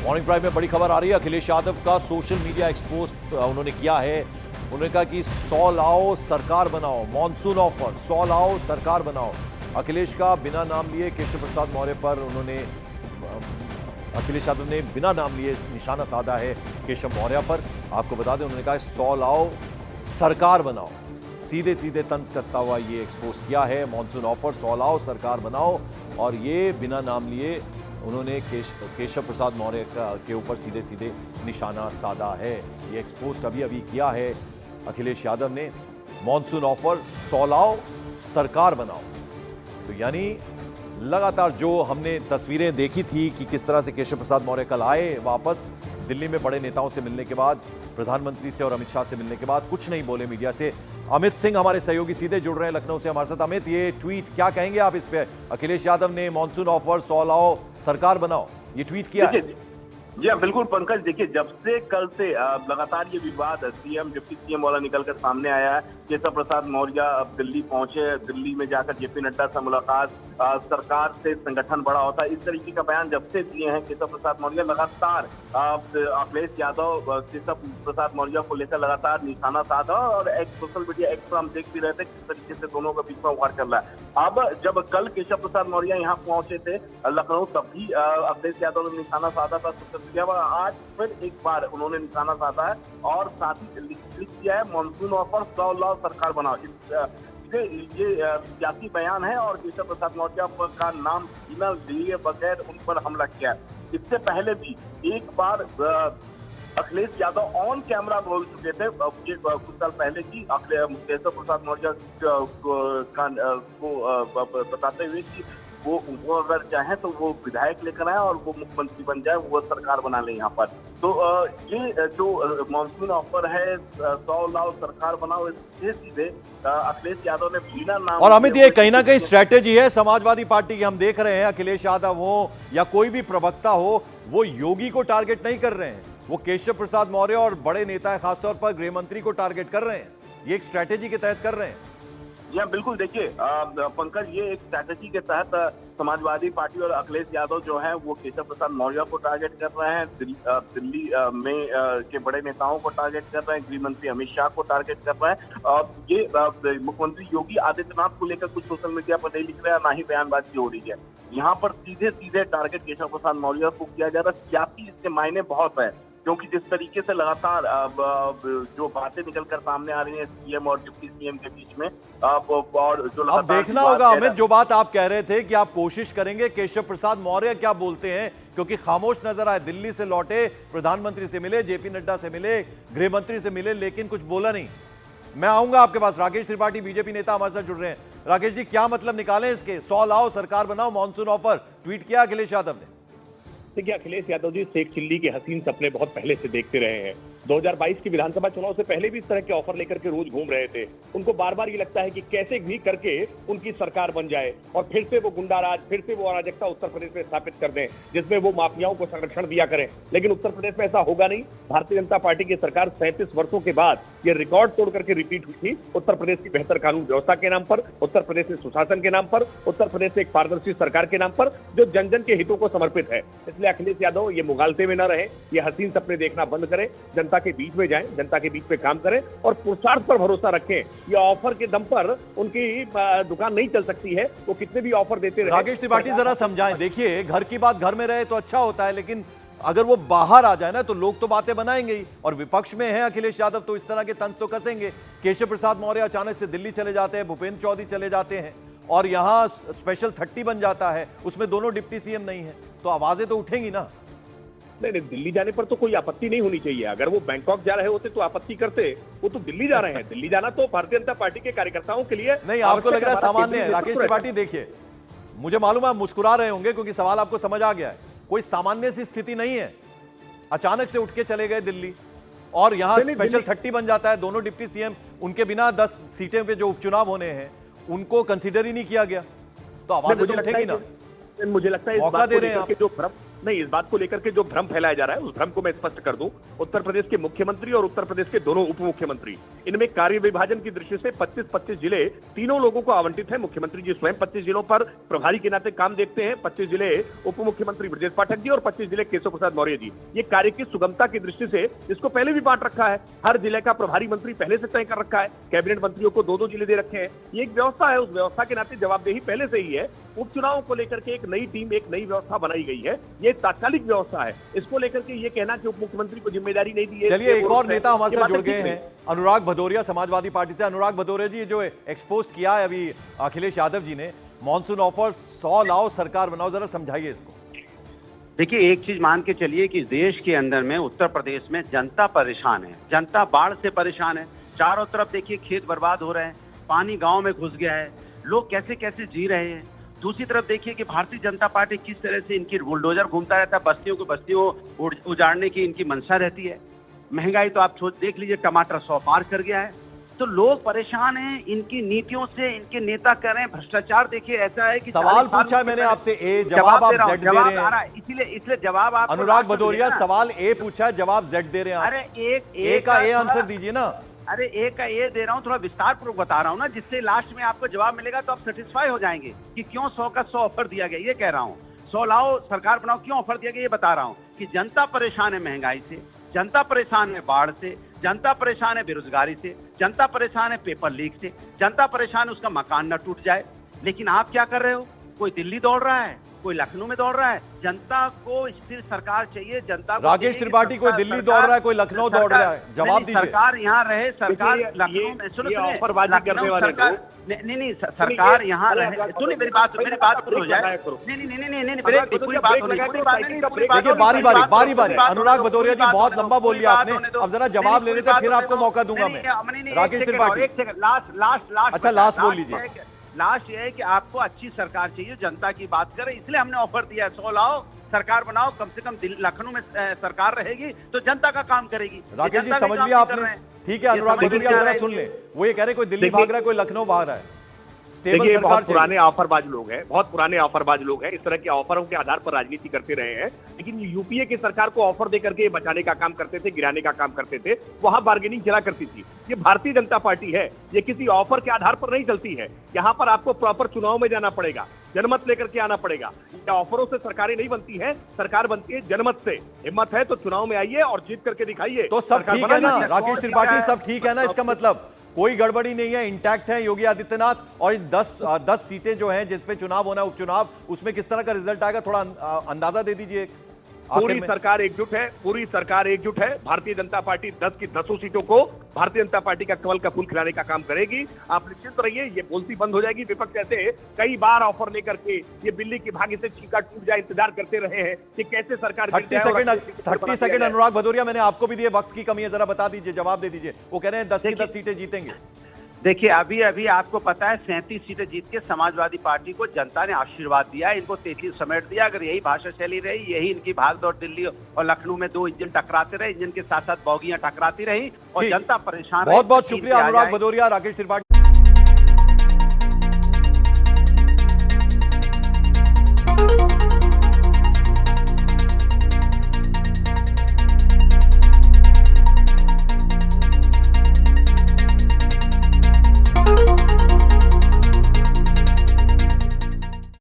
Morning prime में बड़ी खबर आ रही है। अखिलेश यादव का सोशल मीडिया एक्सपोज उन्होंने किया है। उन्होंने कहा कि 100 लाओ सरकार बनाओ, मॉनसून ऑफर 100 लाओ सरकार बनाओ। अखिलेश का बिना नाम लिए केशव प्रसाद मौर्य पर अखिलेश यादव ने बिना नाम लिए निशाना साधा है केशव मौर्य पर। आपको बता दें, उन्होंने कहा 100 लाओ सरकार बनाओ, सीधे सीधे तंज कसता हुआ ये एक्सपोज किया है। मॉनसून ऑफर 100 लाओ सरकार बनाओ, और ये बिना नाम लिए उन्होंने केशव प्रसाद मौर्य के ऊपर सीधे सीधे निशाना साधा है। ये एक्सपोज अभी अभी किया है अखिलेश यादव ने। मॉनसून ऑफर 100 लाओ सरकार बनाओ, तो यानी लगातार जो हमने तस्वीरें देखी थी कि किस तरह से केशव प्रसाद मौर्य कल आए वापस दिल्ली में बड़े नेताओं से मिलने के बाद, प्रधानमंत्री से और अमित शाह से मिलने के बाद कुछ नहीं बोले मीडिया से। अमित सिंह हमारे सहयोगी सीधे जुड़ रहे हैं लखनऊ से हमारे साथ। अमित, ये ट्वीट क्या कहेंगे आप इस पे? अखिलेश यादव ने मॉनसून ऑफर 100 लाओ सरकार बनाओ ये ट्वीट किया है। जी हाँ, बिल्कुल पंकज। देखिए, जब से कल से लगातार ये विवाद सीएम डिप्टी सीएम वाला निकलकर सामने आया है। केशव प्रसाद मौर्य अब दिल्ली पहुंचे, दिल्ली में जाकर जेपी नड्डा से मुलाकात, सरकार से संगठन बड़ा होता है, इस तरीके का बयान जब से दिए हैं केशव प्रसाद मौर्य। लगातार अखिलेश यादव केशव प्रसाद मौर्य को लेकर लगातार निशाना साधा, और एक सोशल मीडिया एक्स पर हम देख भी रहे थे किस तरीके से दोनों के बीच में उखाड़ चल रहा है। अब जब कल केशव प्रसाद मौर्य यहाँ पहुंचे थे लखनऊ, तब भी अखिलेश यादव ने निशाना साधा था सोशल मीडिया पर। आज फिर एक बार उन्होंने निशाना साधा है और साथ ही लिख किया है मॉनसून ऑफर 100 लाओ सरकार बनाओ। ये सियासी बयान है और केशव प्रसाद मौर्य का नाम बिना लिए बगैर उन पर हमला किया है। इससे पहले भी एक बार अखिलेश यादव ऑन कैमरा बोल चुके थे ये कुछ साल पहले की केशव प्रसाद मौर्य को बताते हुए कि वो अगर चाहे तो वो विधायक लेकर आए और वो मुख्यमंत्री बन जाए, वो सरकार बना ले यहाँ पर। तो ये जो मॉनसून ऑफर है 100 लाओ सरकार बनाओ, सीधे सीधे अखिलेश यादव ने बिना नाम। और अमित, ये कहीं ना कहीं स्ट्रैटेजी है समाजवादी पार्टी की। हम देख रहे हैं अखिलेश यादव हो या कोई भी प्रवक्ता हो, वो योगी को टारगेट नहीं कर रहे हैं, वो केशव प्रसाद मौर्य और बड़े नेता है, खासतौर पर गृह मंत्री को टारगेट कर रहे हैं। ये एक स्ट्रैटेजी के तहत कर रहे हैं। या बिल्कुल। देखिए पंकज, ये एक स्ट्रैटेजी के तहत समाजवादी पार्टी और अखिलेश यादव जो है वो केशव प्रसाद मौर्य को टारगेट कर रहे हैं, दिल्ली में के बड़े नेताओं को टारगेट कर रहे हैं, गृह मंत्री अमित शाह को टारगेट कर रहे हैं। ये मुख्यमंत्री योगी आदित्यनाथ को लेकर कुछ सोशल मीडिया पर नहीं लिख रहे हैं, ना ही बयानबाजी हो रही है। यहाँ पर सीधे सीधे टारगेट केशव प्रसाद मौर्य को किया जा रहा है। सियासी इसके मायने बहुत है, क्योंकि जिस तरीके से लगातार जो बातें निकलकर सामने आ रही हैं सीएम और डिप्टी सीएम के बीच में, और जो अब देखना होगा अमित, जो बात आप कह रहे थे कि आप कोशिश करेंगे केशव प्रसाद मौर्य क्या बोलते हैं, क्योंकि खामोश नजर आए। दिल्ली से लौटे, प्रधानमंत्री से मिले, जेपी नड्डा से मिले, गृह मंत्री से मिले, लेकिन कुछ बोला नहीं। मैं आऊंगा आपके पास। राकेश त्रिपाठी बीजेपी नेता हमारे साथ जुड़ रहे हैं। राकेश जी, क्या मतलब निकालें इसके? 100 लाओ सरकार बनाओ, मॉनसून ऑफर ट्वीट किया अखिलेश यादव ने। देखिए, अखिलेश यादव जी शेख चिल्ली के हसीन सपने बहुत पहले से देखते रहे हैं। 2022 के विधानसभा चुनाव से पहले भी इस तरह के ऑफर लेकर के रोज घूम रहे थे। उनको बार बार ये लगता है कि कैसे भी करके उनकी सरकार बन जाए और फिर से वो गुंडाराज, फिर से वो अराजकता उत्तर प्रदेश में स्थापित कर दें, जिसमें वो माफियाओं को संरक्षण दिया करें। लेकिन उत्तर प्रदेश में ऐसा होगा नहीं। भारतीय जनता पार्टी की सरकार 37 वर्षों के बाद ये रिकॉर्ड तोड़ करके रिपीट हुई थी, उत्तर प्रदेश की बेहतर कानून व्यवस्था के नाम पर, उत्तर प्रदेश में सुशासन के नाम पर, उत्तर प्रदेश से एक पारदर्शी सरकार के नाम पर, जो जन जन के हितों को समर्पित है। इसलिए अखिलेश यादव ये मुगालते में न रहे, ये हसीन सपने देखना बंद करें, जनता के बीच में जाएं, जनता के बीच में काम करें और पुरुषार्थ पर भरोसा रखें। ये ऑफर के दम पर उनकी दुकान नहीं चल सकती है, वो कितने भी ऑफर देते रहे। राकेश त्रिपाठी जरा समझाएं। देखिए, घर की बात घर में रहे तो अच्छा होता है, लेकिन अगर वो बाहर आ जाए ना तो लोग तो बातें बनाएंगे ही, और विपक्ष में है अखिलेश यादव तो इस तरह के तंज तो कसेंगे। केशव प्रसाद मौर्य अचानक से दिल्ली चले जाते हैं, भूपेंद्र चौधरी चले जाते हैं, और यहां स्पेशल 30 बन जाता है, उसमें दोनों डिप्टी सीएम नहीं है, तो आवाजें तो उठेंगी ना। नहीं, दिल्ली जाने पर तो कोई आपत्ति नहीं होनी चाहिए। अगर वो बैंकॉक जा रहे होते तो आपत्ति करते, वो तो दिल्ली जा रहे हैं। दिल्ली जाना तो भारतीय जनता पार्टी के कार्यकर्ताओं के लिए नहीं, आपको लग रहा है सामान्य है। राकेश त्रिपाठी, देखिए, मुझे मालूम है आप मुस्कुरा रहे होंगे क्योंकि सवाल आपको समझ आ गया है। कोई सामान्य सी स्थिति नहीं है। अचानक से उठ के चले गए दिल्ली और यहां स्पेशल 30 बन जाता है, दोनों डिप्टी सीएम, उनके बिना 10 सीटें पे जो उपचुनाव होने हैं उनको कंसीडर ही नहीं किया गया, तो आवाजें तो उठेगी ना। मुझे लगता है मौका दे रहे हैं आप। जो भ्रम नहीं, इस बात को लेकर के जो भ्रम फैलाया जा रहा है उस भ्रम को मैं स्पष्ट कर दूं। उत्तर प्रदेश के मुख्यमंत्री और उत्तर प्रदेश के दोनों उप मुख्यमंत्री, इनमें कार्य विभाजन की दृष्टि से 25-25 जिले तीनों लोगों को आवंटित है। मुख्यमंत्री जी स्वयं 25 जिलों पर प्रभारी के नाते काम देखते हैं। 25 जिले उप मुख्यमंत्री ब्रजेश पाठक जी और 25 जिले केशव प्रसाद मौर्य जी। ये कार्य की सुगमता की दृष्टि से इसको पहले भी बांट रखा है। हर जिले का प्रभारी मंत्री पहले से तय कर रखा है। कैबिनेट मंत्रियों को 2-2 जिले दे रखे हैं। ये एक व्यवस्था है, उस व्यवस्था के नाते जवाबदेही पहले से ही है। उपचुनावों को लेकर के एक नई टीम, एक नई व्यवस्था बनाई गई है। ये तात्कालिक व्यवस्था है। इसको लेकर के ये कहना कि उप मुख्यमंत्री को जिम्मेदारी नहीं दी है। चलिए, एक और नेता हमारे साथ जुड़ गए हैं, अनुराग भदौरिया, समाजवादी पार्टी से। अनुराग भदौरिया जी, ये जो एक्सपोज किया है अभी अखिलेश यादव जी ने, मॉनसून ऑफर 100 लाओ सरकार बनाओ, जरा समझाइए इसको। देखिए, एक चीज मान के चलिए कि देश के अंदर में उत्तर प्रदेश में जनता परेशान है, जनता बाढ़ से परेशान है। चारों तरफ देखिए खेत बर्बाद हो रहे हैं, पानी गांव में घुस गया है, लोग कैसे कैसे जी रहे हैं। दूसरी तरफ देखिए कि भारतीय जनता पार्टी किस तरह से इनकी बुलडोजर घूमता रहता है, बस्तियों को बस्तियों उजाड़ने की इनकी मंशा रहती है। महंगाई तो आप देख लीजिए, टमाटर 100 पार कर गया है। तो लोग परेशान हैं इनकी नीतियों से, इनके नेता कर रहे हैं भ्रष्टाचार। देखिए, ऐसा है कि सवाल पूछा मैंने आपसे ए, जवाब आप जेड दे रहे हैं। इसलिए जवाब आप अनुराग भदौरिया, सवाल ए पूछा है, जवाब जेड दे रहे हैं। अरे ए का ए आंसर दीजिए ना। अरे एक का ये दे रहा हूँ, थोड़ा विस्तार पूर्वक बता रहा हूँ ना, जिससे लास्ट में आपको जवाब मिलेगा तो आप सेटिस्फाई हो जाएंगे कि क्यों 100 का 100 ऑफर दिया गया। ये कह रहा हूँ, 100 लाओ सरकार बनाओ, क्यों ऑफर दिया गया ये बता रहा हूँ कि जनता परेशान है महंगाई से, जनता परेशान है बाढ़ से, जनता परेशान है बेरोजगारी से, जनता परेशान है पेपर लीक से, जनता परेशान है उसका मकान न टूट जाए। लेकिन आप क्या कर रहे हो? कोई दिल्ली दौड़ रहा है, कोई लखनऊ में दौड़ रहा है। जनता को स्थिर सरकार चाहिए। जनता को राकेश त्रिपाठी, कोई दिल्ली दौड़ रहा है, कोई लखनऊ दौड़ रहा है, जवाब दीजिए। सरकार यहाँ रहे, सरकार लखनऊ में, सुनिए, ऑफरबाजी करने वाले नहीं, सरकार यहाँ रहे। सुनिए मेरी बात पूरी हो जाए। देखिए, बारी बारी अनुराग भदौरिया जी, बहुत लंबा बोल लिया आपने, अब जरा जवाब ले लेते, फिर आपको मौका दूंगा मैं। राकेश त्रिपाठी, अच्छा लास्ट बोल लीजिए। लास्ट ये है कि आपको अच्छी सरकार चाहिए, जनता की बात करें, इसलिए हमने ऑफर दिया है 100 लाओ सरकार बनाओ। कम से कम लखनऊ में सरकार रहेगी तो जनता का काम करेगी। राकेश जी, समझ लिया आपने? ठीक है, अनुराग भदौरिया जरा सुन ले। वो ये कह रहे कोई दिल्ली भाग रहा है, कोई लखनऊ भाग रहा है। देखिए, बहुत पुराने ऑफरबाज लोग हैं, बहुत पुराने ऑफरबाज लोग हैं। इस तरह के ऑफरों के आधार पर राजनीति करते रहे हैं। लेकिन यूपीए की सरकार को ऑफर देकर के बचाने का काम करते थे, गिराने का काम करते थे, वहां बार्गेनिंग चला करती थी। ये भारतीय जनता पार्टी है, ये किसी ऑफर के आधार पर नहीं चलती है। यहाँ पर आपको प्रॉपर चुनाव में जाना पड़ेगा, जनमत लेकर के आना पड़ेगा। ऑफरों से सरकारें नहीं बनती है, सरकार बनती है जनमत से। हिम्मत है तो चुनाव में आइए और जीत करके दिखाइए। तो सब ठीक है ना राकेश त्रिपाठी, सब ठीक है ना? इसका मतलब कोई गड़बड़ी नहीं है, इंटैक्ट है योगी आदित्यनाथ। और 10 सीटें जो हैं जिसपे चुनाव होना है, उपचुनाव, उसमें किस तरह का रिजल्ट आएगा, थोड़ा अंदाजा दे दीजिए। पूरी सरकार एकजुट है, पूरी सरकार एकजुट है। भारतीय जनता पार्टी 10 की 10 सीटों को भारतीय जनता पार्टी का कमल का फूल खिलाने का काम करेगी। आप निश्चित रहिए, ये बोलती बंद हो जाएगी। विपक्ष ऐसे कई बार ऑफर लेकर के ये बिल्ली की भाग्य से चीका टूट जाए इंतजार करते रहे हैं कि कैसे सरकार 30 सेकंड अनुराग भदौरिया, मैंने आपको भी दिए, वक्त की कमी है, जरा बता दीजिए, जवाब दे दीजिए। वो कह रहे हैं 10 की 10 सीटें जीतेंगे। देखिए, अभी आपको पता है 37 सीटें जीत के समाजवादी पार्टी को जनता ने आशीर्वाद दिया, इनको 33 समेट दिया। अगर यही भाषा शैली रही, यही इनकी भागदौड़, दिल्ली और लखनऊ में 2 इंजन टकराते रहे, इंजन के साथ साथ बॉगियां टकराती रही और जनता परेशान। बहुत बहुत शुक्रिया अनुराग भदौरिया, राकेश त्रिपाठी।